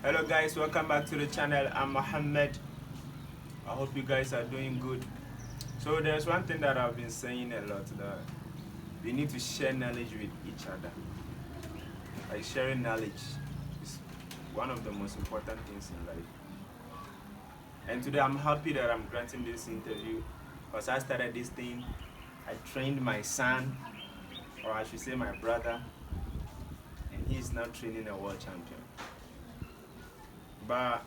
Hello guys, welcome back to the channel. I'm Mohammed. I hope you guys are doing good. So there's one thing that I've been saying a lot, that we need to share knowledge with each other. Like, sharing knowledge is one of the most important things in life. And today I'm happy that I'm granting this interview because I started this thing. I trained my son, or I should say my brother, and he is now training a world champion. But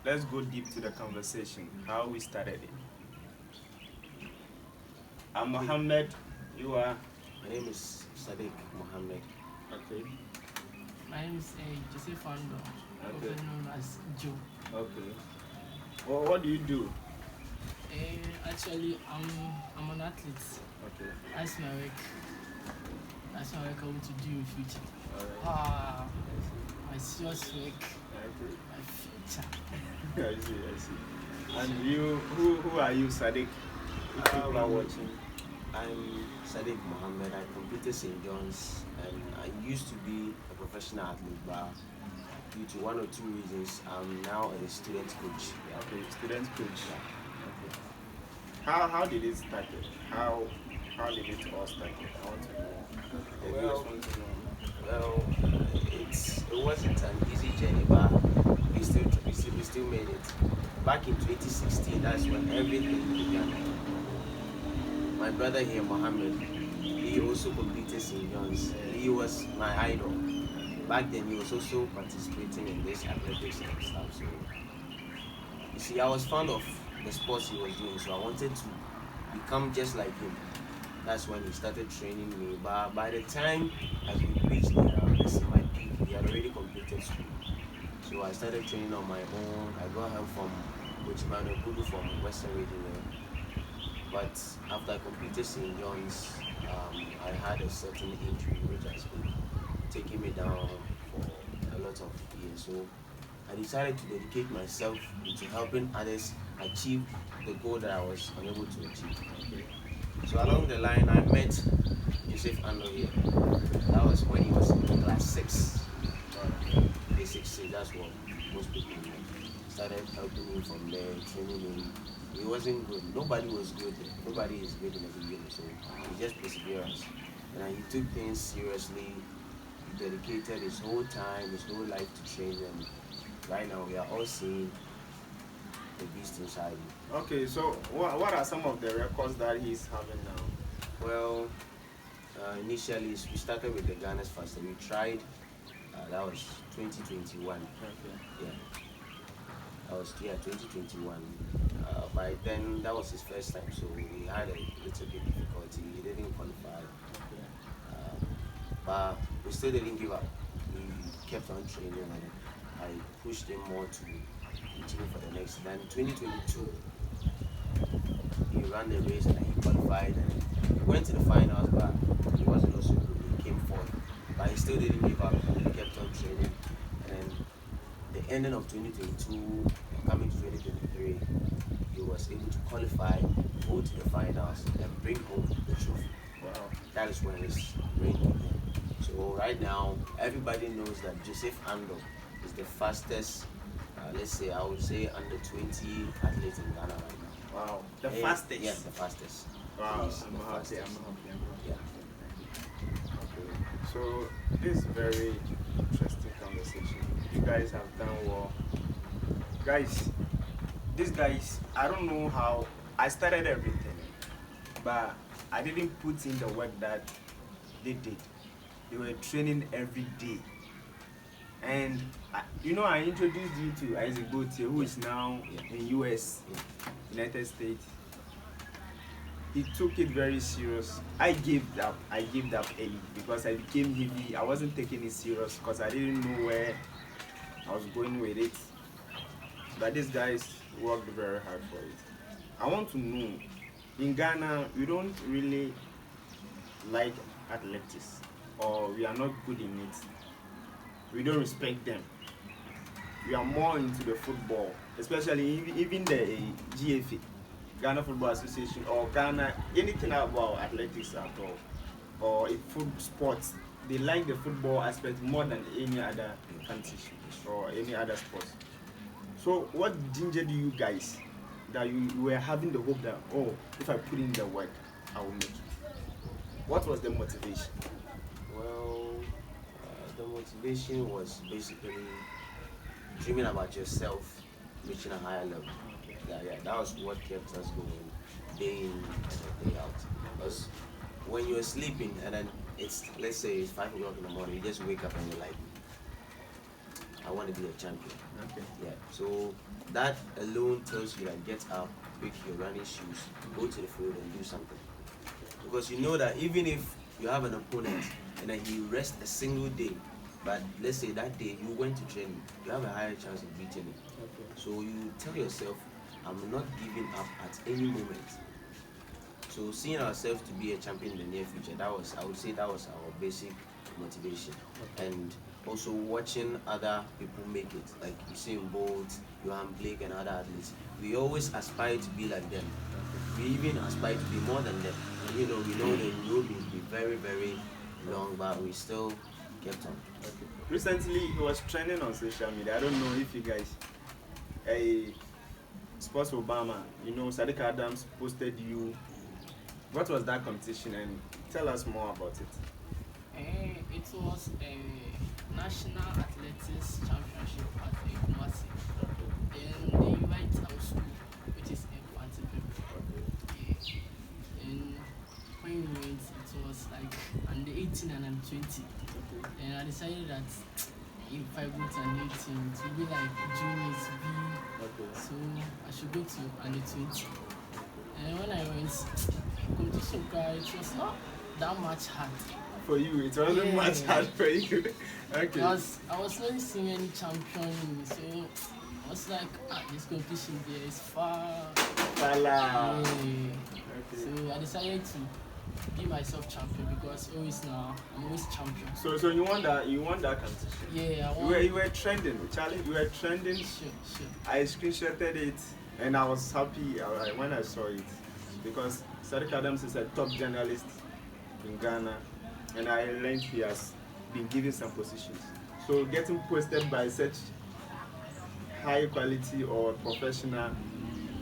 let's go deep to the conversation, how we started it. I'm Mohammed, you are? My name is Sadiq Mohammed. Okay, My name is Joseph Andoh, Okay. also known as Joe. okay. Well, what do you do? Actually, I'm an athlete. Okay, That's my work. That's my work I want to do in future. alright. Ah, my serious work, Okay. my future. I see. And you, who are you, Sadiq? If people are watching. I'm Sadiq Mohammed. I competed St. John's and I used to be a professional athlete, but due to one or two reasons, I'm now a student coach. Okay, student coach. Okay. How did it start? How did it all start? I want to know. The Well- viewers want to know. Well, it wasn't an easy journey, but we still made it. Back in 2016, that's when everything began. My brother here, Mohammed, he also completed St. John's. He was my idol. Back then, he was also participating in this athletics and stuff. So, you see, I was fond of the sports he was doing, so I wanted to become just like him. That's when he started training me. But by the time I could reach my peak, he had already completed school. So I started training on my own. I got help from Coach Manu Kudu from Western Region. But after I completed St. John's, I had a certain injury which has been taking me down for a lot of years. So I decided to dedicate myself into helping others achieve the goal that I was unable to achieve. Okay. So along the line, I met Joseph Andoh here. That was when he was in class 6. Basic 6, that's what most people know. Started helping him from there, training him. He wasn't good. Nobody was good. Nobody is good in the beginning. So he just perseverance. And he took things seriously. He dedicated his whole time, his whole life to train them. Right now, we are all seeing the beast inside him. Okay, so what are some of the records that he's having now? Well, initially, we started with the Ghana's Faster. We tried, that was 2021. Okay. Yeah. That was 2021. By then, that was his first time, so he had a little bit difficulty. He didn't qualify, but we still didn't give up. We kept on training, and I pushed him more to continue for the next. Then 2022, he ran the race and he qualified, and he went to the finals, but he wasn't also good. He came fourth, but he still didn't give up. He kept on training, and then the ending of 2022, coming to 2023, he was able to qualify, go to the finals, and bring home the trophy. Wow. That is when his reign began. So right now, everybody knows that Joseph Andoh is the fastest, let's say, I would say under 20 athlete in Ghana right now. Wow. The Eh, fastest. Yes, the fastest. Wow. He's I'm the happy. fastest. I'm Yeah. Okay. So this is very interesting conversation. You guys have done well. Guys, these guys, I don't know how I started everything, but I didn't put in the work that they did. They were training every day. And I introduced you to Isaac Botier, who is now in US, United States. He took it very serious. I gave up early because I became heavy. I wasn't taking it serious because I didn't know where I was going with it. But these guys worked very hard for it. I want to know, in Ghana, we don't really like athletics, or we are not good in it. We don't respect them. We are more into the football, especially even the GFA, Ghana Football Association, or Ghana, anything about athletics at all, or a food sports. they like the football aspect more than any other country or any other sport. So what gingered you guys that you were having the hope that, oh, if I put in the work, I will make it? What was the motivation? Well, the motivation was basically dreaming about yourself reaching a higher level. Yeah, that was what kept us going day in and day out. Because when you're sleeping and then it's, let's say it's 5 o'clock in the morning, you just wake up and you're like, I want to be a champion. Okay. Yeah. So that alone tells you that get up, pick your running shoes, go to the field and do something. Because you know that even if you have an opponent and then he rests a single day, but let's say that day you went to training, you have a higher chance of beating him. Okay. So you tell yourself, I'm not giving up at any moment. So seeing ourselves to be a champion in the near future, that was, I would say that was our basic motivation. Okay. And also watching other people make it, like Usain Bolt, Johan Blake and other athletes. We always aspire to be like them. We even aspire to be more than them. And you know, we know the road will be very, very long, but we still kept on. Okay. Recently, it was trending on social media. I don't know if you guys, Sports Obama, you know, Sadiq Adams posted you. What was that competition, and tell us more about it? It was a national athletics championship at Kumasi. Then they invite our school, which is in Pantipim. Yeah. And when we went, it was like under 18 and I'm 20. And I decided that if I go to an 18, it will be like juniors B. Okay. So I should go to under 20. And when I went, competition it was not that much hard. For you, it wasn't much hard for you. Okay. I was not seeing any champion, so I was like, this competition there is far. Fala. Yeah. Okay. So I decided to be myself champion because always now I'm always champion. So you won that competition. Yeah, I You won. were trending, Charlie. You were trending. Sure. I screenshotted it, and I was happy when I saw it because Sadiq Adams is a top journalist in Ghana, and I learned he has been given some positions. So getting posted by such high quality or professional,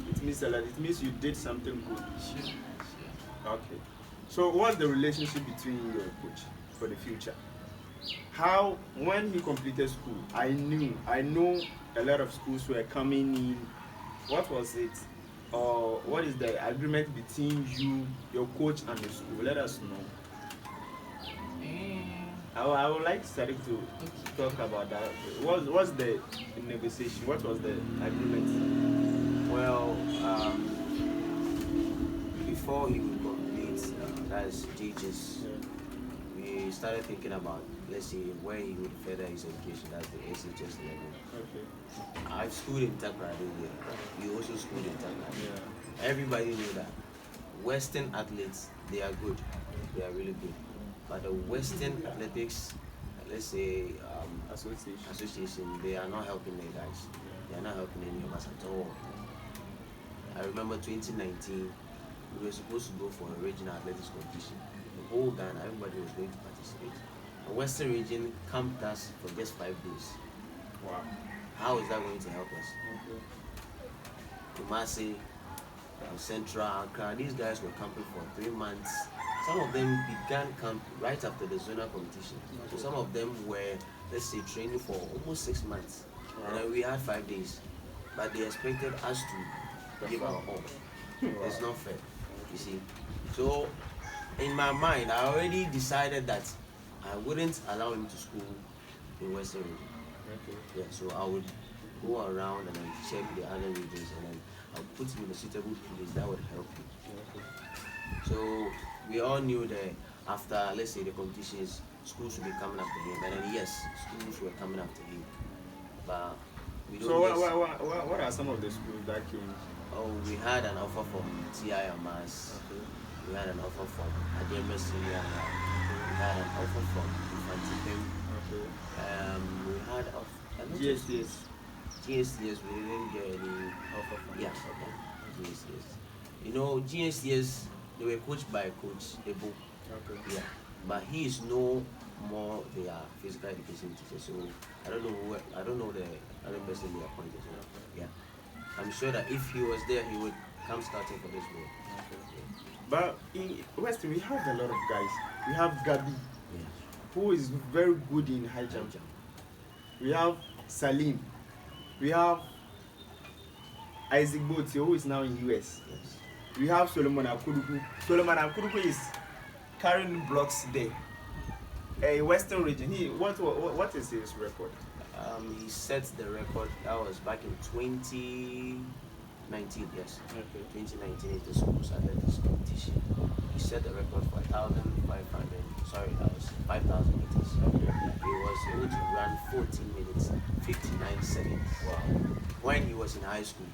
it means a lot. It means you did something good. Sure. Okay. So what's the relationship between you and coach for the future? How, when he completed school, I know a lot of schools were coming in. What was it? Or what is the agreement between you, your coach, and the school? Let us know. I would like Sadiq to talk about that. What's the negotiation? What was the agreement? Well, before he would complete, that is teachers, we started thinking about, let's say, where he would further his education, that's the SHS level. Okay. I've schooled in Takrado here. You also schooled in Takrado. Yeah. Everybody knew that Western athletes, they are good. They are really good. But the Western athletics, let's say, association, they are not helping the guys. They are not helping any of us at all. I remember 2019, we were supposed to go for a regional athletics competition. The whole Ghana, everybody was going to participate. The Western region camped us for just 5 days. Wow. How is that going to help us? Okay. Kumasi, Central, Accra, these guys were camping for 3 months. Some of them began camp right after the zonal competition. So some of them were, let's say, training for almost 6 months. Wow. And then we had 5 days. But they expected us to give our all. Wow. It's not fair, you see. So in my mind, I already decided that I wouldn't allow him to school in Western region. Okay. Yeah, so I would go around and then check the other regions and then I'll put him in a suitable place that would help him. Okay. So we all knew that after, let's say, the competitions, schools would be coming after him. And then yes, schools were coming after him. But we don't. So what are some of the schools that came? Oh, we had an offer from TIMAS. Okay. We had an offer from Adema Senior. We had an offer from Infantipim. Okay. We had GSDS. GSDS, we didn't get any Offer from. Yeah, GSDS. You know, GSDS, they were coached by Coach Ebo. Okay. Yeah, but he is no more they are physical education teachers. So I don't know the other person they appointed. So, yeah, I'm sure that if he was there, he would come starting for this role. But in West, we have a lot of guys. We have Gabi, Yes. who is very good in high jump. We have Salim. We have Isaac Botio, who is now in US. Yes. We have Solomon Akuruku. Solomon Akuruku is carrying blocks there. A Western region. What is his record? He set the record. That was back in 2019. Yes. Okay. 2019 is the school's athletics competition. He set the record for 1,500. Sorry, that was 5,000 meters. Okay. He was able to run 14 minutes 59 seconds. Wow. When he was in high school.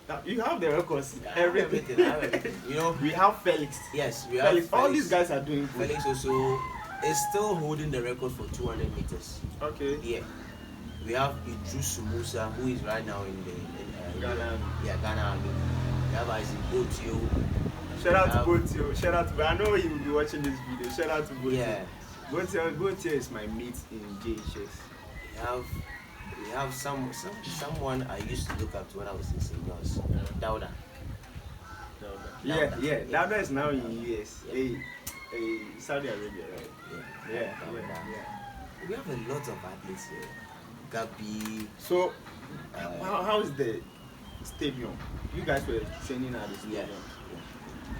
Now, you have the records. I have everything. I have everything. You know, We have Felix. yes, we Felix. have All these guys are doing good. Felix also is still holding the record for 200 meters. Okay. Yeah. We have Idris Musa, who is right now in Ghana. Yeah, Ghana Army. We have Isaac Botio. Shout out to Yeah. Botio. Shout out to. I know he will be watching this video. Shout out to Botio. Yeah. Botio is my mate in JHS. We have someone I used to look up to when I was in seniors. Dauda. Yeah, Dauda. yeah. Dauda is now in US. Yeah. Saudi Arabia, right? Yeah, Dauda. yeah. We have a lot of athletes here. Gabi. So, how is the stadium? You guys were training at the Yeah. stadium.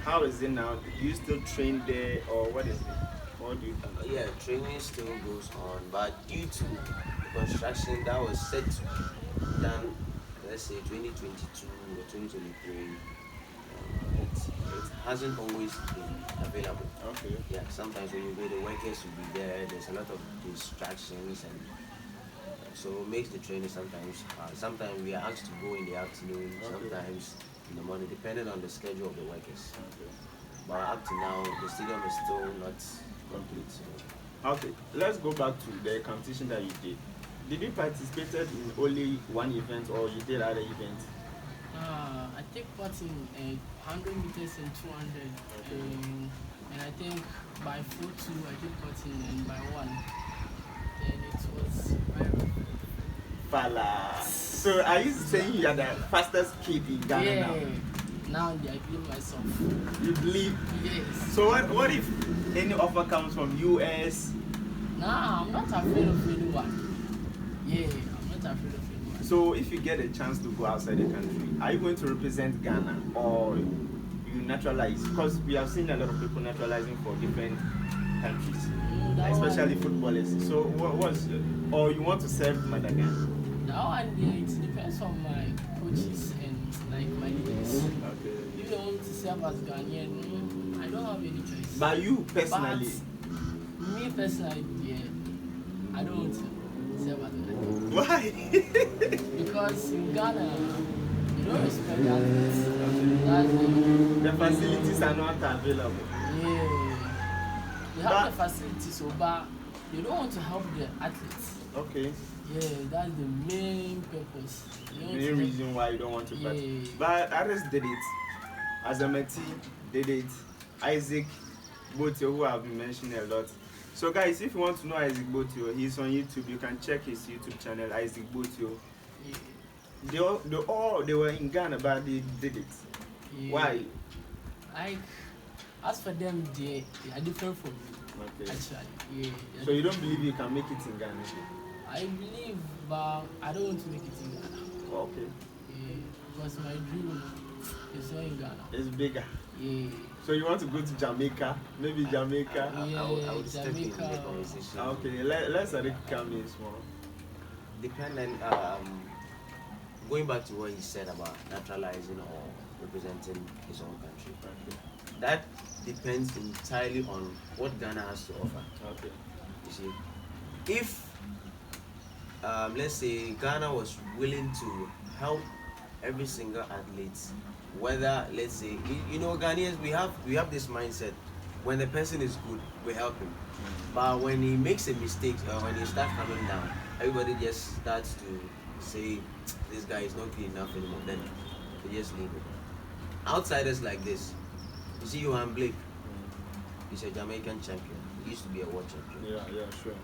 How is it now? Do you still train there, or what is it? What do you think? Yeah, training still goes on, but due to construction that was set to be done, let's say 2022 or 2023, it hasn't always been available. Okay. Yeah, sometimes when you go, the workers will be there. There's a lot of distractions, and so it makes the training sometimes hard. Sometimes we are asked to go in the afternoon, Okay. sometimes in the morning, depending on the schedule of the workers. Okay. But up to now, the stadium is still not complete. So. Okay, let's go back to the competition that you did. Did you participate in only one event, or you did other events? I take part in 100 meters and 200. And I think by 4-2 I took part in by 1. And it was very Fala. So are you saying you are the fastest kid in Ghana yeah. now? Now I believe myself. You believe? Yes. So what if any offer comes from US? Nah, I'm not afraid of anyone. Yeah, I'm not afraid of anyone. So if you get a chance to go outside the country, are you going to represent Ghana, or you naturalize? Because we have seen a lot of people naturalizing for different countries, That especially one, footballers. So or you want to serve Madagascar? that one, yeah, it depends on my coaches and like my leaders. Okay. If they want to serve as Ghanaian, I don't have any choice. But you personally, But me personally, yeah, I don't want to serve as Ghanaian. why? Because in Ghana, they don't respect athletes. That's the The facilities are not available. yeah. They have But- the facilities, but they don't want to help the athletes. Okay. Yeah, that's the main purpose. They don't Main want to reason why you don't want to Yeah. participate. But others did it. Azameti did it. Isaac Botio, who I've been mentioning a lot. So guys, if you want to know Isaac Botio, he's on YouTube. You can check his YouTube channel, Isaac Botio. Yeah. They were in Ghana, but they did it. Yeah. Why? Like, as for them, they are different from me. Okay. Actually, yeah. they are So you don't believe you can make it in Ghana? I believe, but I don't want to make it in Ghana. Okay. Yeah, because my dream is not in Ghana. It's bigger. Yeah. So you want to go to Jamaica? Maybe Jamaica? I would step in the Jamaica. conversation. Okay, let's come in small. Dependent, going back to what he said about naturalizing or representing his own country, Okay. that depends entirely on what Ghana has to offer. Okay. You see, if let's say Ghana was willing to help every single athlete, whether let's say you know Ghanaians, we have this mindset: when the person is good, we help him, but when he makes a mistake or when he starts coming down, everybody just starts to say this guy is not good enough anymore. Then they just leave it. Outsiders like this, you see, Johan Blake, he's a Jamaican champion. He used to be a world champion. Yeah, yeah, sure.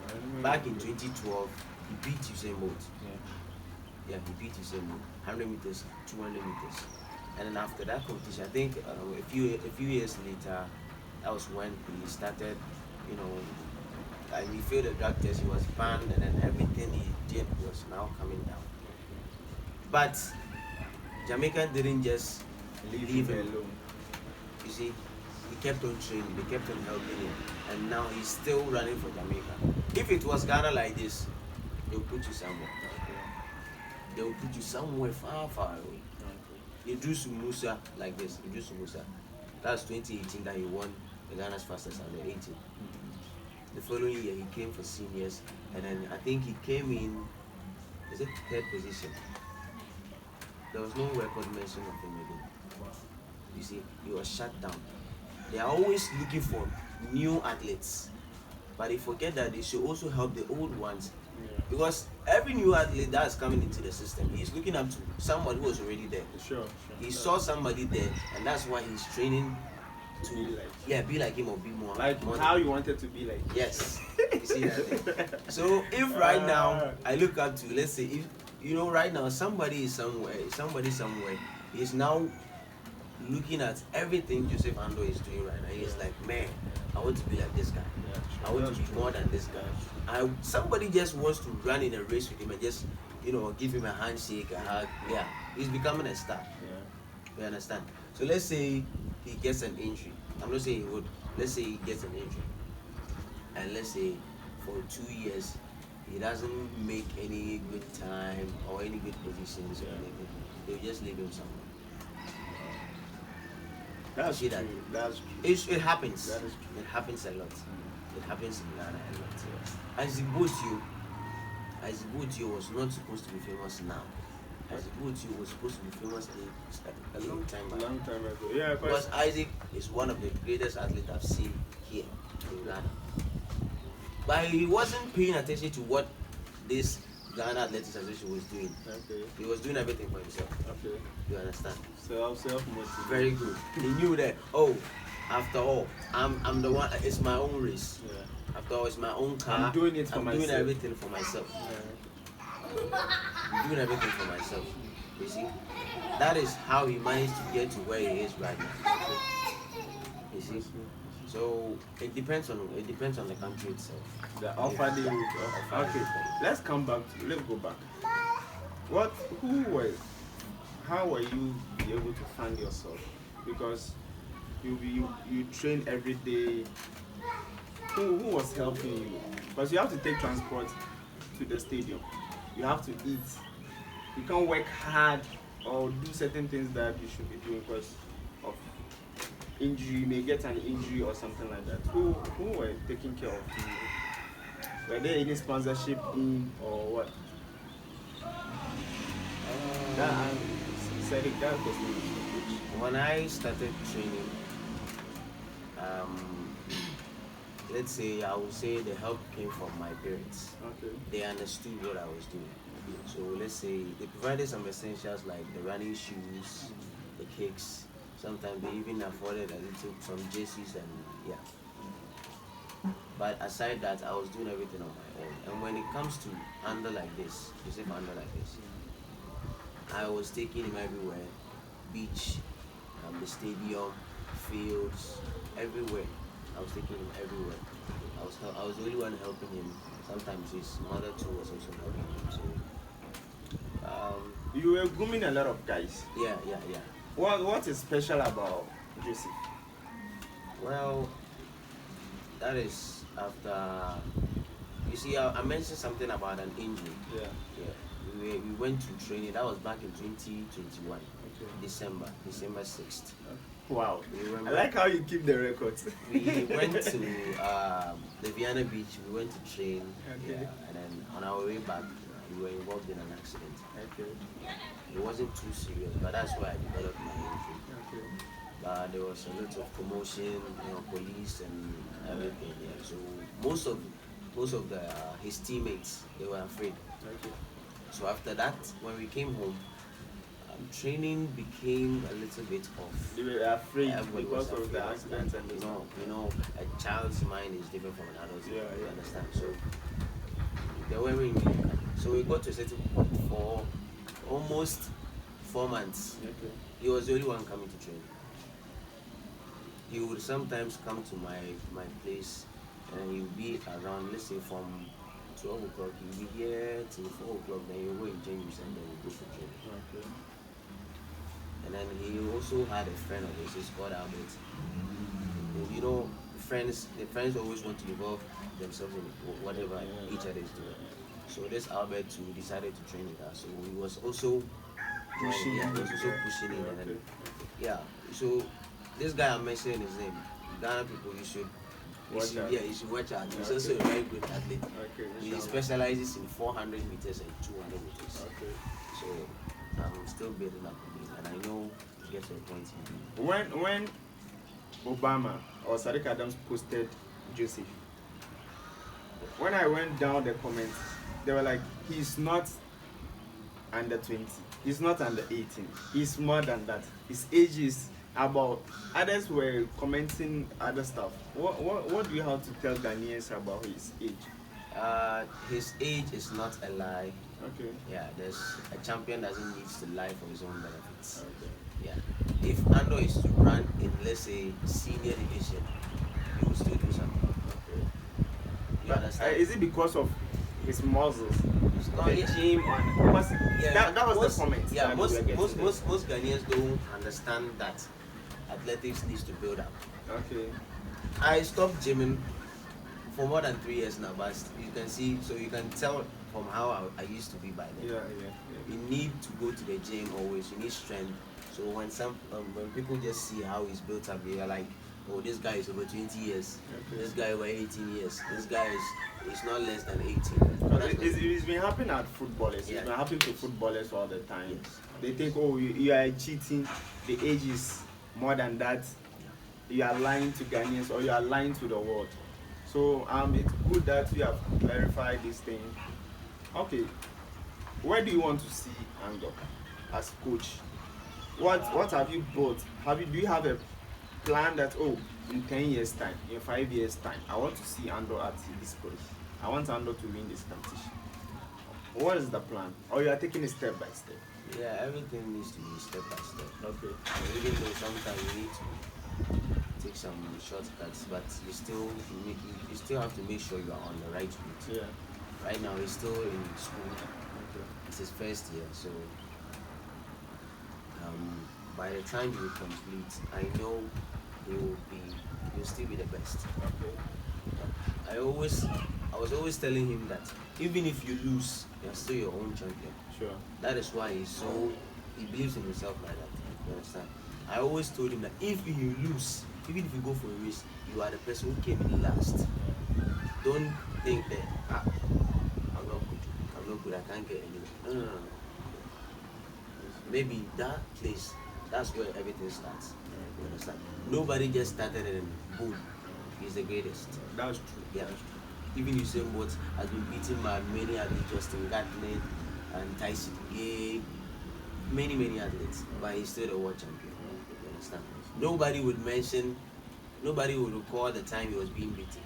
Back in 2012, he beat Usain Bolt. Yeah. Yeah, he beat Usain Bolt. 100 meters, 200 meters. And then after that competition, I think a few years later, that was when he started, you know, he failed the drug test, he was banned, and then everything he did was now coming down. But Jamaica didn't just leave him alone. You see, he kept on training, they kept on helping him, and now he's still running for Jamaica. If it was Ghana like this, they'll put you somewhere. They'll put you somewhere far, far away. Idris Musa like this, Idris Musa. That's 2018 that he won the Ghana's fastest under 18. The following year he came for seniors, and then I think he came in, is it third position? There was no record mention of him again. You see, he was shut down. They are always looking for new athletes, but they forget that they should also help the old ones. Because every new athlete that is coming into the system, he's looking up to someone who was already there. Sure. He saw somebody there, and that's why he's training to be like him or be more. Like more how you wanted to be like. Yes. You see that? So if right now I look up to, let's say, if right now somebody is somewhere, he's now looking at everything Joseph Andoh is doing right now. He's like, man, I want to be like this guy. I want to be more than this guy. Somebody just wants to run in a race with him and just, give him a handshake, a hug. Yeah, he's becoming a star. Yeah. You understand? So let's say he gets an injury. I'm not saying he would. Let's say he gets an injury. And let's say for 2 years, he doesn't make any good time or any good positions or anything. They'll just leave him somewhere. That's See true. that? That's true. It happens. That is true. It happens a lot. It happens in Ghana a lot. Azibutio was not supposed to be famous now. Azibutio was supposed to be famous a long time A back. long time ago. Yeah, Because Isaac is one of the greatest athletes I've seen here in Ghana. But he wasn't paying attention to what this Ghana Athletics Association was doing. Okay. He was doing everything for himself. Okay. You understand? Self-motivated. Very good. He knew that, after all, I'm the one, it's my own race. Yeah. After all, it's my own car. I'm doing it for myself. I'm doing everything for myself. Yeah. I'm doing everything for myself. You see? That is how he managed to get to where he is right now. You see? So it depends on the country itself. The offer they will offer. Okay. Let's go back. How were you be able to fund yourself? Because you train every day. Who was helping you? Because you have to take transport to the stadium. You have to eat. You can't work hard or do certain things that you should be doing because of injury. You may get an injury or something like that. Who were taking care of you? Were there any sponsorship in or what? When I started training, let's say I would say the help came from my parents. Okay. They understood what I was doing. So let's say they provided some essentials like the running shoes, the kicks. Sometimes they even afforded some jerseys and yeah. But aside that, I was doing everything on my own. And when it comes to under like this, I was taking him everywhere, beach, the stadium, fields, everywhere. I was taking him everywhere. I was the only one helping him. Sometimes his mother too was also helping him. So you were grooming a lot of guys. Yeah. What is special about Joseph? Well, that is after. You see, I mentioned something about an injury. Yeah. We went to training. That was back in 2021, Okay. December 6th. Wow. Remember? I like how you keep the records. We went to the Vienna beach. We went to train. Okay. Yeah, and then on our way back, we were involved in an accident. Okay. It wasn't too serious, but that's why I developed my injury. Okay. But there was a lot of commotion, police and everything. Yeah. So most of his teammates, they were afraid. Okay. So after that, when we came home, Training became a little bit off. They were afraid Everybody because was of the afraid. accidents and you stuff. know, you know, a child's mind is different from an adult's. Yeah, You yeah. understand? So they were really. So we got to a certain point for almost 4 months. Okay. He was the only one coming to train. He would sometimes come to my place, and he would be around, let's say from 12 o'clock, he would be here till 4 o'clock, then he'll go and change himself, and then we'll go for training. Okay. And then he also had a friend of his, he's called Albert. You know, the friends always want to involve themselves in whatever each other is doing. So this Albert too decided to train with us. So he was also Pushing. yeah, he was also pushing it. And then, Okay. yeah, so this guy I'm mentioning his name, Ghana people, you should Watch out. yeah, you should watch out. He's Okay. also a very good athlete. Okay. He inshallah. specializes in 400 meters and 200 meters. Okay. So I'm still building up on him, and I know to get to a point he will. When Obama or Sadiq Adams posted Joseph, when I went down the comments, they were like, he's not under 20, he's not under 18, he's more than that. His age is about. Others were commenting other stuff. What do you have to tell Ghanaians about his age? His age is not a lie. Okay. Yeah, there's a champion doesn't need to lie for his own benefits. Okay. Yeah. If Andoh is to run in, let's say, senior division, he will still do something. Okay. You understand? Is it because of his muscles? It's not- The gym on was that was most, the comment. Yeah, that most we were getting most there. most Ghanaians don't understand that athletics needs to build up. Okay. I stopped gymming for more than 3 years now, but you can see, so you can tell from how I used to be by then. Yeah. You need to go to the gym always. You need strength. So when when people just see how he's built up, they are like, oh, this guy is over 20 years. Okay. This guy over 18 years. This guy is not less than 18. It's been happening at footballers. Yeah. It's been happening to footballers all the time. Yes. They think, oh, you are cheating. The age is more than that. You are lying to Ghanaians or you are lying to the world. So it's good that you have clarified this thing. Okay, where do you want to see Andoh as coach? What have you built? Do you have a plan that, oh, in 10 years time, in 5 years time, I want to see Andoh at this place. I want Andoh to win this competition. What is the plan? Or you are taking it step by step? Yeah, everything needs to be step by step. Okay. Even though sometimes you need to take some shortcuts, but you still have to make sure you are on the right route. Yeah. Right now he's still in school. Okay. It's his first year, so by the time he will complete, I know he'll still be the best. Okay. I was always telling him that even if you lose, you're still your own champion. Sure. That is why he believes in himself like that. You understand? I always told him that if you lose, even if you go for a race, you are the person who came in last. Don't think that I'm not good, I can't get anywhere. No. Maybe that place, that's where everything starts. You understand? Nobody just started and boom, he's the greatest. That's true. Yeah. That's true. Even Usain Bolt has been beaten by many athletes, Justin Gatlin and Tyson Gay, many athletes, but he's still the world champion. You understand? Nobody would recall the time he was being beaten.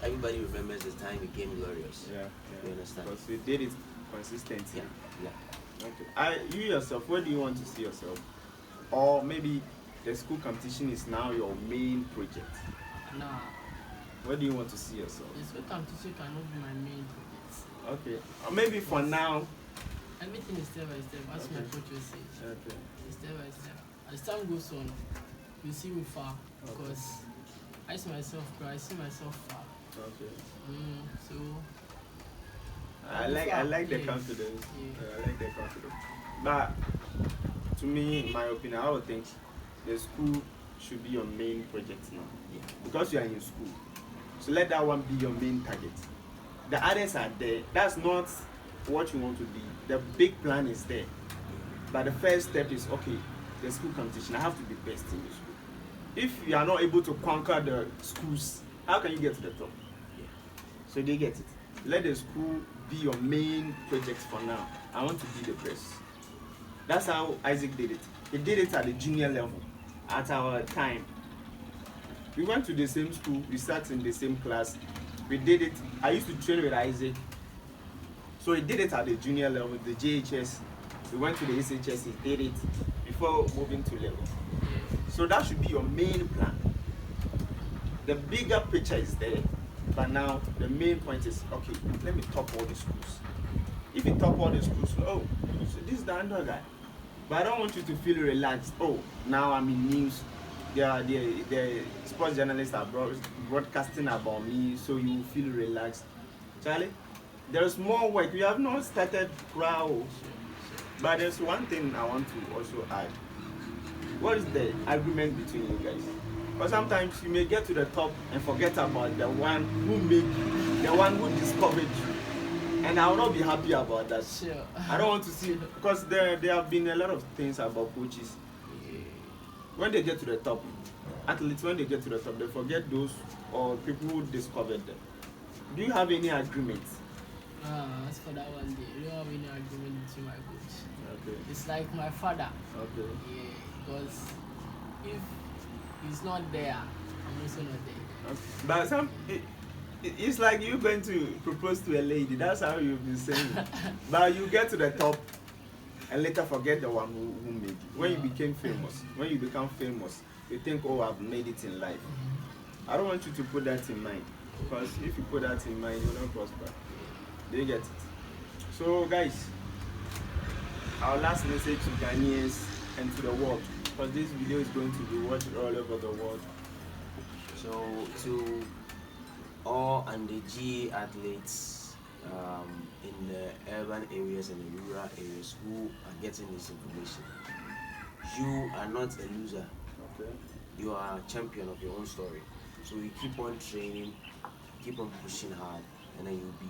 Everybody remembers the time he became glorious. Yeah. You understand? Because you did it consistently. Yeah. Okay. You yourself, where do you want to see yourself? Or maybe the school competition is now your main project. Nah, Where do you want to see yourself? the school competition cannot be my main project. Okay. Or maybe for now. Everything is step by step, as my Okay. coach will say. Okay. It's step by step. As time goes on, you see me far because I see myself far. Okay. So I like the Yeah. confidence. Yeah. I like the confidence. But to me, in my opinion, I would think the school should be your main project now. Yeah. Because you are in school. So let that one be your main target. The others are there. That's not what you want to be. The big plan is there. But the first step is, okay, the school competition. I have to be best in the school. If you are not able to conquer the schools, how can you get to the top? Yeah. So they get it. Let the school be your main project for now. I want to be the best. That's how Isaac did it. He did it at the junior level. At our time, we went to the same school, we sat in the same class, we did it. I used to train with Isaac, so he did it at the junior level, the JHS. We went to the SHS, he did it before moving to level. So that should be your main plan. The bigger picture is there, but now the main point is, okay, let me top all the schools. If you top all the schools, oh, so this is the Andoh guy. But I don't want you to feel relaxed. Oh, now I'm in news. The sports journalists are broadcasting about me, so you feel relaxed. Charlie, there's more work. We have not started crowd. But there's one thing I want to also add. What is the argument between you guys? Because sometimes you may get to the top and forget about the one who made you, the one who discovered you. And I will not be happy about that. Sure. I don't want to see, because there have been a lot of things about coaches. When they get to the top, athletes, when they get to the top, they forget those or people who discovered them. Do you have any agreements? As for that one day, I don't have any argument between my coach. Okay. It's like my father. Okay. Yeah, because if he's not there, I'm also not there. Okay. But it's like you're going to propose to a lady. That's how you've been saying it. But you get to the top and later forget the one who made you. When you became famous, when you become famous, you think, oh, I've made it in life. I don't want you to put that in mind, because if you put that in mind, you'll not prosper. Do you get it? So, guys, our last message to Ghanaians and to the world, because this video is going to be watched all over the world. So to all Andoh athletes in the urban areas and the rural areas who are getting this information, you are not a loser. Okay. You are a champion of your own story. So you keep on training, keep on pushing hard, and then you'll be.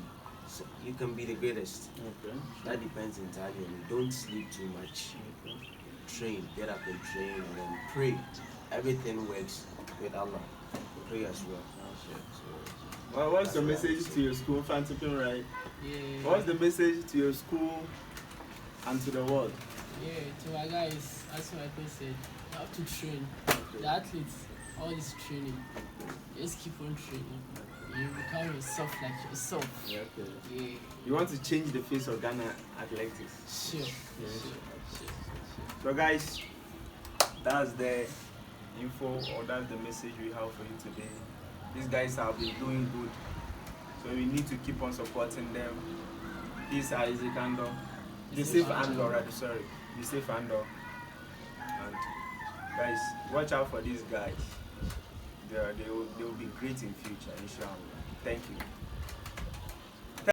So you can be the greatest. Okay. That depends entirely on you. Don't sleep too much. Okay. Train, get up and train, and then pray. Everything works with Allah. Pray as well. So, Well, what's the that's what I message would to your school, Fantipen, right? Yeah. What's the message to your school and to the world? Yeah, to my guys, as my coach said, you have to train. Okay. The athletes, all this training, just keep on training. You become yourself like yourself. Yeah, okay. Yeah, You want to change the face of Ghana athletics. sure. Yes. Sure. So, guys, that's the info, or that's the message we have for you today. These guys have been doing good, so we need to keep on supporting them. This is Isaac Andoh. Yusuf Andoh, rather, sorry. Yusuf Andoh. And guys, watch out for these guys. They will be great in future, inshallah. Thank you.